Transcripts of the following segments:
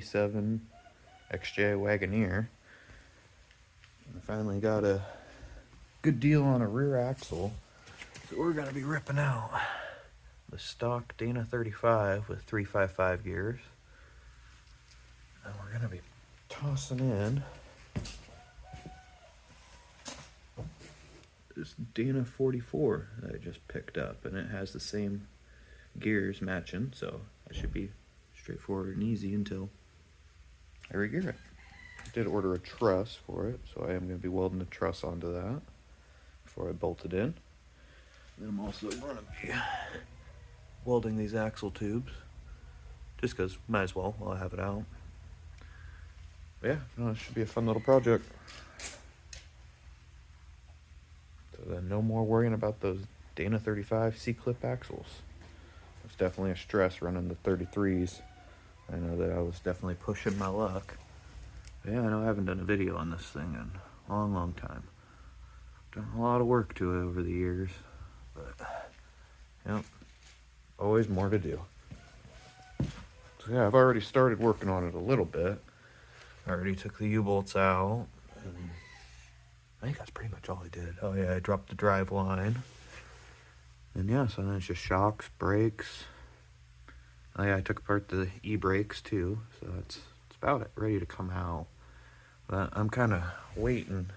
87 XJ Wagoneer. I finally got a good deal on a rear axle. So we're gonna be ripping out the stock Dana 35 with 355 gears. And we're gonna be tossing in this Dana 44 that I just picked up, and it has the same gears matching, so it should be straightforward and easy until I re-gear it. I did order a truss for it, so I am going to be welding the truss onto that before I bolt it in. Then I'm also going to be welding these axle tubes, just because might as well while I have it out. But yeah, no, it should be a fun little project. So then no more worrying about those Dana 35 C-clip axles. It's definitely a stress running the 33s. I know that I was definitely pushing my luck. But yeah, I know I haven't done a video on this thing in a long, long time. Done a lot of work to it over the years. But, yep, always more to do. So yeah, I've already started working on it a little bit. I already took the U-bolts out. And I think that's pretty much all I did. Oh yeah, I dropped the drive line. And yeah, so then it's just shocks, brakes. Oh yeah, I took apart the e-brakes too, so it's about it, ready to come out. But I'm kind of waiting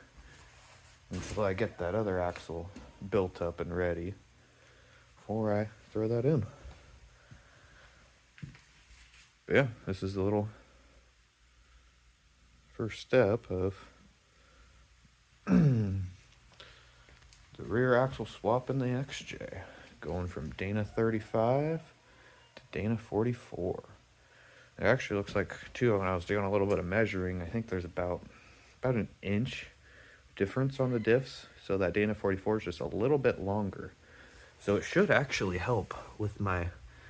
until I get that other axle built up and ready before I throw that in. But yeah, this is the little first step of the rear axle swap in the XJ, going from Dana 35 to Dana 44. It actually looks like, too, when I was doing a little bit of measuring, I think there's about an inch difference on the diffs, so that Dana 44 is just a little bit longer. So it should actually help with my,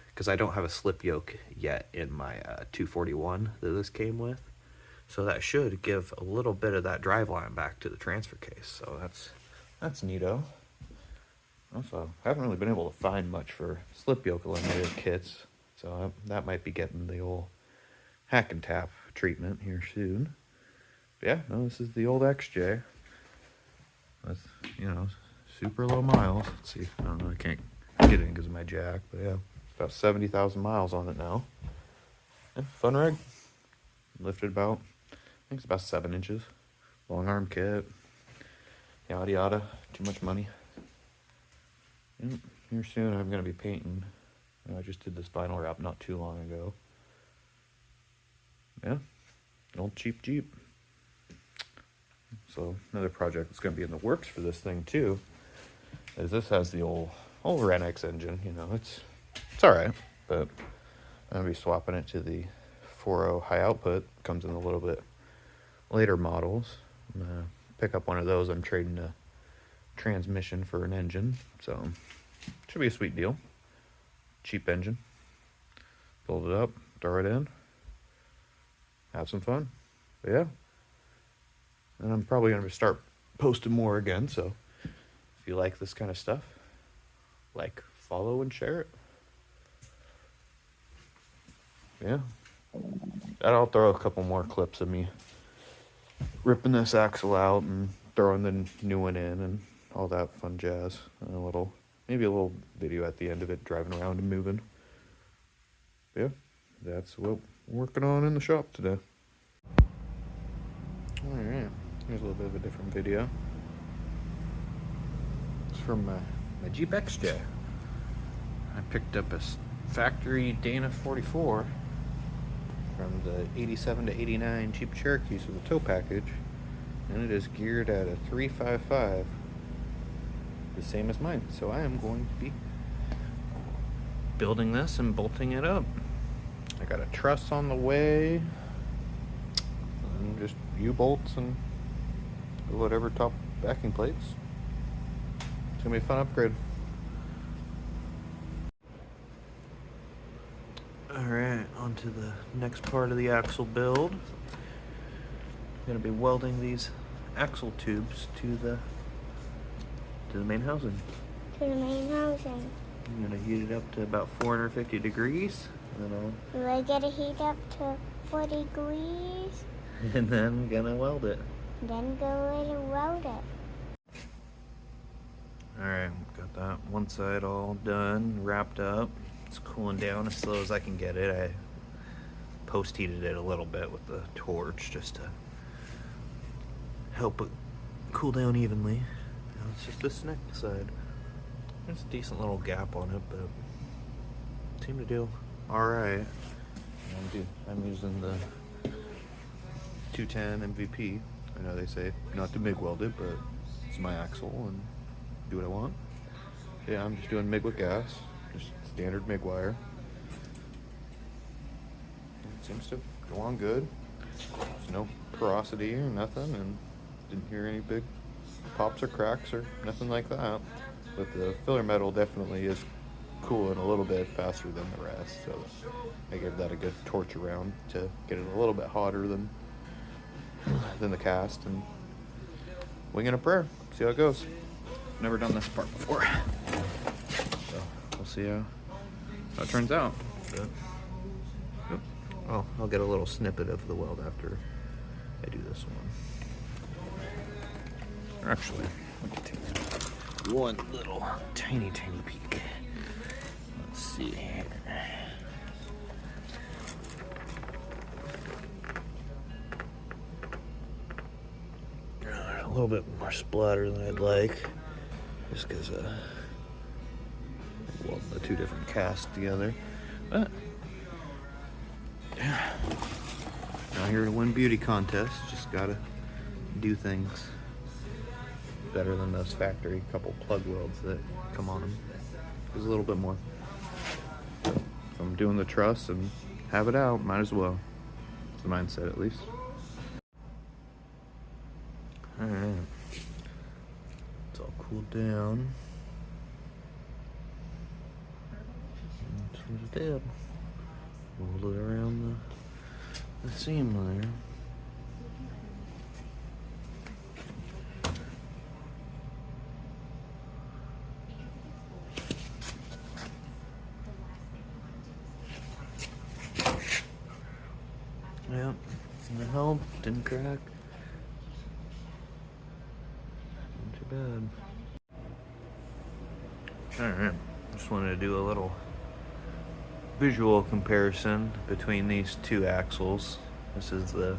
because I don't have a slip yoke yet in my 241 that this came with. So that should give a little bit of that driveline back to the transfer case. So that's neato. Also, I haven't really been able to find much for slip yoke eliminator kits, so that might be getting the old hack and tap treatment here soon. But yeah, no, this is the old XJ with, super low miles. Let's see, I don't know, I can't get in because of my jack, but yeah, about 70,000 miles on it now. Yeah, fun rig. Lifted about, I think it's about 7 inches. Long arm kit. Yada yada. Too much money. Yep, here soon I'm going to be painting. I just did this vinyl wrap not too long ago. Yeah, an old cheap Jeep. So another project that's going to be in the works for this thing too is this has the old Renix engine. It's all right, but I'm going to be swapping it to the 4.0 high output. Comes in a little bit later models. I'm going to pick up one of those. I'm trading a transmission for an engine, so should be a sweet deal. Cheap engine. Build it up, throw it in, have some fun. But yeah, and I'm probably going to start posting more again, so if you like this kind of stuff, like, follow, and share it. Yeah, and I'll throw a couple more clips of me ripping this axle out and throwing the new one in and all that fun jazz, and maybe a little video at the end of it, driving around and moving. But yeah, that's what we're working on in the shop today. Alright, here's a little bit of a different video. It's from my Jeep XJ. I picked up a factory Dana 44 from the 87 to 89 Jeep Cherokees with a tow package, and it is geared at a 355, the same as mine. So I am going to be building this and bolting it up. I got a truss on the way, and just U-bolts and whatever top backing plates. It's gonna be a fun upgrade. Alright, on to the next part of the axle build. I'm gonna be welding these axle tubes to the main housing. To the main housing. I'm gonna heat it up to about 450 degrees, and then Do I get to heat up to for degrees, and then gonna weld it. then go in and weld it. Alright, got that one side all done, wrapped up. It's cooling down as slow as I can get it. I post-heated it a little bit with the torch just to help it cool down evenly. Now it's just this next side. There's a decent little gap on it, but it seemed to do alright. I'm using the 210 MVP. I know they say not to MIG weld it, but it's my axle and do what I want. Yeah, I'm just doing MIG with gas, just standard MIG wire. It seems to go on good. There's no porosity or nothing, and didn't hear any big pops or cracks or nothing like that. But the filler metal definitely is cooling a little bit faster than the rest, so I gave that a good torch around to get it a little bit hotter than the cast, and winging a prayer, see how it goes. Never done this part before, so we'll see how it turns out. But, oh, I'll get a little snippet of the weld after I do this one. Actually, let me take one little tiny peek. Let's see here. A little bit more splatter than I'd like, just because welding the two different casts together. But yeah, not here to win beauty contests. Just gotta do things better than those factory couple plug welds that come on them. There's a little bit more. So if I'm doing the truss and have it out, might as well. It's the mindset, at least. Alright. It's all cooled down. That's what it did. Roll it around the seam there. Yep, the help didn't crack. Not too bad. Alright, just wanted to do a little visual comparison between these two axles. This is the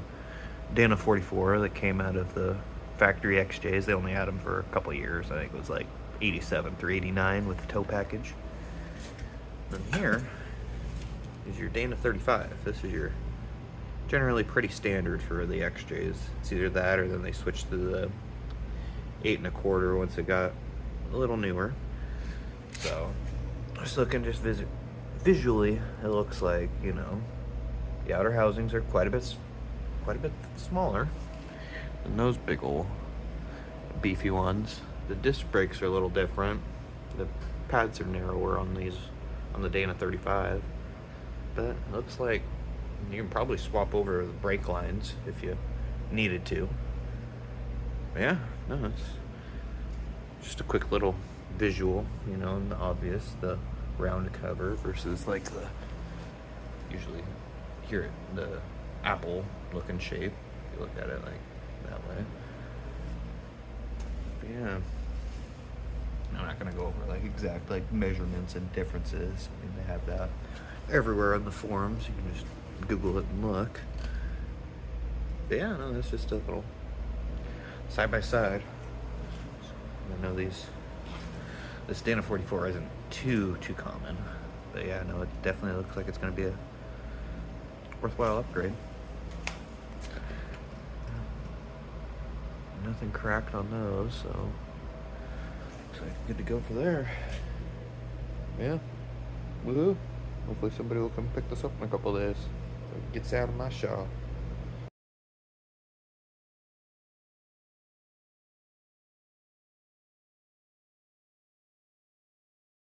Dana 44 that came out of the factory XJs. They only had them for a couple of years. I think it was like 87 through 89 with the tow package. And here is your Dana 35. This is your generally pretty standard for the XJs. It's either that or then they switched to the 8 1/4 once it got a little newer. So just looking visually, it looks like, you know, the outer housings are quite a bit smaller than those big old beefy ones. The disc brakes are a little different. The pads are narrower on the Dana 35, but it looks like you can probably swap over the brake lines if you needed to. But yeah, no, it's just a quick little visual, you know, and the obvious, the round cover versus like the usually here the apple looking shape. If you look at it like that way. But yeah, I'm not gonna go over like exact like measurements and differences. I mean, they have that everywhere on the forums. You can just Google it and look. But yeah, no, that's just a little side by side. I know this Dana 44 isn't too common, but yeah, no, it definitely looks like it's going to be a worthwhile upgrade. Nothing cracked on those, so looks like good to go for there. Yeah, woohoo! Hopefully somebody will come pick this up in a couple days so it gets out of my shop.